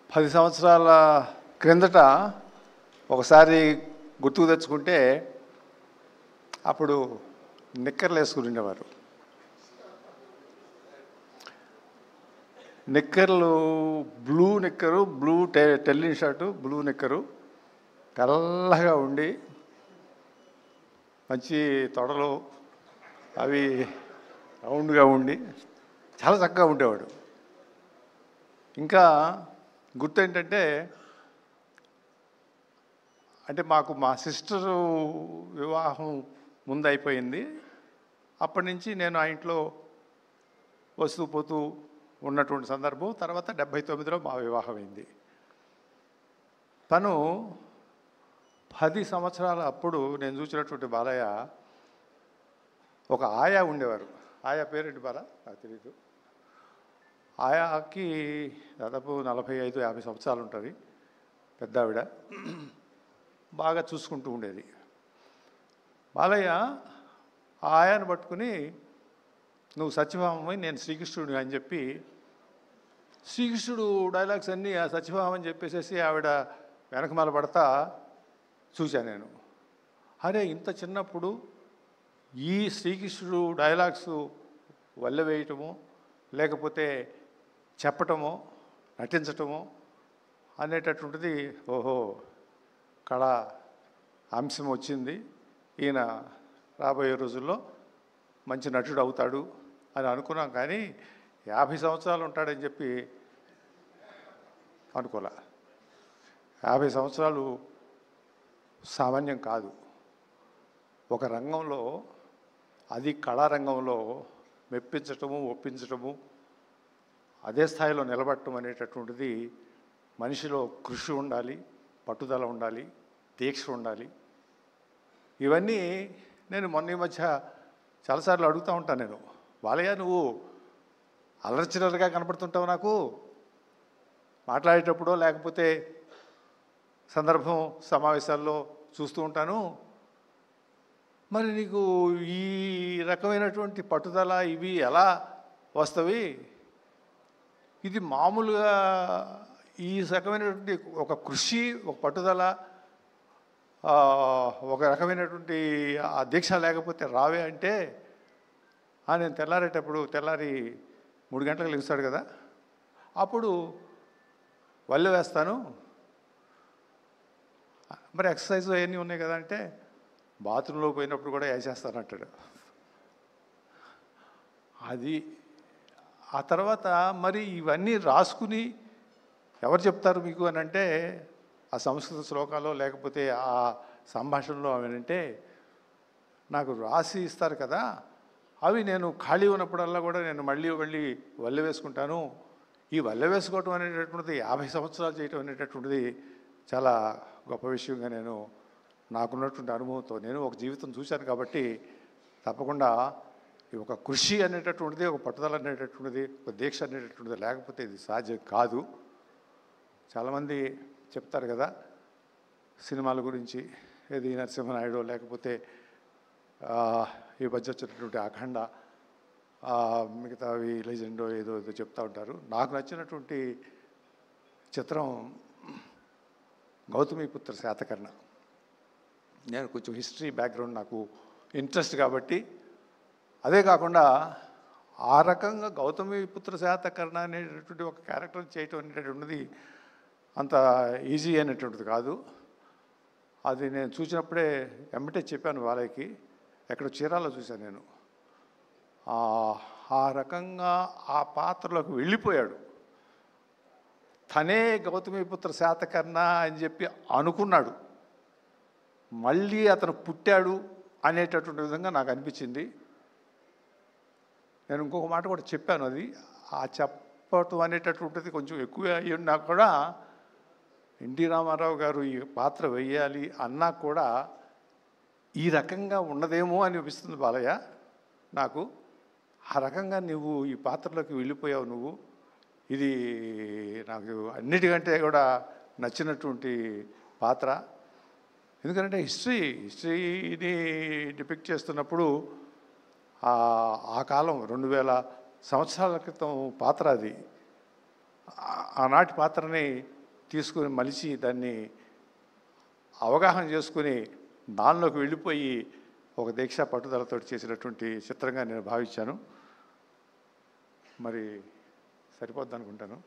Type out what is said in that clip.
10 సంవత్సరాల క్రిందట ఒకసారి గుర్తుకు తెచ్చుకుంటే అప్పుడు నిక్కర్లు వేసుకుని ఉండేవారు. నిక్కర్లు బ్లూ నిక్కరు, బ్లూ టెల్లిన్ షర్టు, బ్లూ నిక్కరు, తెల్లగా ఉండి మంచి తొడలు అవి రౌండ్గా ఉండి చాలా చక్కగా ఉండేవాడు. ఇంకా గుర్తు ఏంటంటే, మాకు మా సిస్టరు వివాహం ముందు అయిపోయింది. అప్పటి నుంచి నేను ఆ ఇంట్లో వస్తూ పోతూ ఉన్నటువంటి సందర్భం. తర్వాత 79లో మా వివాహం అయింది. తను 10 సంవత్సరాల అప్పుడు నేను చూసినటువంటి బాలయ్య ఒక ఆయా ఉండేవారు. ఆయా పేరేంటి బాల నాకు తెలీదు. ఆయాకి దాదాపు 45-50 సంవత్సరాలు ఉంటుంది. పెద్ద ఆవిడ బాగా చూసుకుంటూ ఉండేది. బాలయ్య ఆ ఆయాను పట్టుకుని, నువ్వు సత్యభామని, నేను శ్రీకృష్ణుడిని అని చెప్పి, శ్రీకృష్ణుడు డైలాగ్స్ అన్నీ ఆ సత్యభామని చెప్పేసేసి ఆవిడ వెనకమాల పడతా చూశాను నేను. అరే, ఇంత చిన్నప్పుడు ఈ శ్రీకృష్ణుడు డైలాగ్స్ వల్లెవేయటము, లేకపోతే చెప్పటమో నటించటమో అనేటటువంటిది, ఓహో కళ అంశం వచ్చింది, ఈయన రాబోయే రోజుల్లో మంచి నటుడు అవుతాడు అని అనుకున్నాం. కానీ 50 సంవత్సరాలు ఉంటాడని చెప్పి అనుకోలే. 50 సంవత్సరాలు సామాన్యం కాదు. ఒక రంగంలో, అది కళారంగంలో మెప్పించటము, ఒప్పించటము, అదే స్థాయిలో నిలబడటం అనేటటువంటిది మనిషిలో కృషి ఉండాలి, పట్టుదల ఉండాలి, దీక్ష ఉండాలి. ఇవన్నీ నేను మొన్న ఈ మధ్య చాలాసార్లు అడుగుతూ ఉంటాను నేను, బాలయ్య నువ్వు అల్లరిచిల్లరగా కనపడుతుంటావు నాకు మాట్లాడేటప్పుడో, లేకపోతే సందర్భం సమావేశాల్లో చూస్తూ ఉంటాను. మరి నీకు ఈ రకమైనటువంటి పట్టుదల ఇవి ఎలా వస్తవి? ఇది మామూలుగా ఈ రకమైనటువంటి ఒక కృషి, ఒక పట్టుదల, ఒక రకమైనటువంటి ఆ దీక్ష లేకపోతే రావే అంటే, నేను తెల్లారి 3 గంటలకు లెగుస్తాడు కదా, అప్పుడు వల్లె వేస్తాను. మరి ఎక్సర్సైజ్ అవన్నీ ఉన్నాయి కదా అంటే, బాత్రూంలో పోయినప్పుడు కూడా వేసేస్తానంటాడు. అది ఆ తర్వాత మరి ఇవన్నీ రాసుకుని ఎవరు చెప్తారు మీకు అని అంటే, ఆ సంస్కృత శ్లోకాలు లేకపోతే ఆ సంభాషణలో అవేనంటే నాకు రాసి ఇస్తారు కదా, అవి నేను ఖాళీ ఉన్నప్పుడల్లా కూడా నేను మళ్ళీ వల్లె వేసుకుంటాను. ఈ వల్లె వేసుకోవటం అనేటటువంటిది 50 సంవత్సరాలు చేయటం అనేటటువంటిది చాలా గొప్ప విషయంగా నేను నాకున్నటువంటి అనుభవంతో నేను ఒక జీవితం చూశాను. కాబట్టి తప్పకుండా ఒక కృషి అనేటటువంటిది, ఒక పట్టుదల అనేటటువంటిది, ఒక దీక్ష అనేటటువంటిది లేకపోతే ఇది సాధ్యం కాదు. చాలామంది చెప్తారు కదా సినిమాల గురించి, ఏది నరసింహనాయుడు లేకపోతే ఈ మధ్య వచ్చినటువంటి అఖండ, మిగతావి లెజెండో ఏదో చెప్తూ ఉంటారు. నాకు నచ్చినటువంటి చిత్రం గౌతమిపుత్ర శాతకర్ణ. నేను కొంచెం హిస్టరీ బ్యాక్గ్రౌండ్ నాకు ఇంట్రెస్ట్ కాబట్టి, అదే కాకుండా ఆ రకంగా గౌతమిపుత్ర శాతకర్ణ అనేటటువంటి ఒక క్యారెక్టర్ చేయటం అనేటటువంటిది అంత ఈజీ అనేటువంటిది కాదు. అది నేను చూసినప్పుడే ఎమ్మటే చెప్పాను బాలయ్యకి. ఎక్కడో చీరాల్లో చూశాను నేను. ఆ రకంగా ఆ పాత్రలోకి వెళ్ళిపోయాడు. తనే గౌతమిపుత్ర శాతకర్ణ అని చెప్పి అనుకున్నాడు. మళ్ళీ అతను పుట్టాడు అనేటటువంటి విధంగా నాకు అనిపించింది. నేను ఇంకొక మాట కూడా చెప్పాను. అది ఆ చెప్పటం అనేటటువంటిది కొంచెం ఎక్కువ అయ్యున్నా కూడా, ఎన్టీ రామారావు గారు ఈ పాత్ర వేయాలి అన్నా కూడా ఈ రకంగా ఉన్నదేమో అనిపిస్తుంది బాలయ్య నాకు. ఆ రకంగా నువ్వు ఈ పాత్రలోకి వెళ్ళిపోయావు నువ్వు. ఇది నాకు అన్నిటికంటే కూడా నచ్చినటువంటి పాత్ర. ఎందుకంటే హిస్టరీని డిపిక్ట్ చేస్తున్నప్పుడు ఆ కాలం 2000 సంవత్సరాల క్రితం పాత్ర అది. ఆనాటి పాత్రని తీసుకుని మలిచి దాన్ని అవగాహన చేసుకుని దానిలోకి వెళ్ళిపోయి ఒక దీక్ష పట్టుదలతో చేసినటువంటి చిత్రంగా నేను భావించాను. మరి సరిపోద్ది అనుకుంటాను.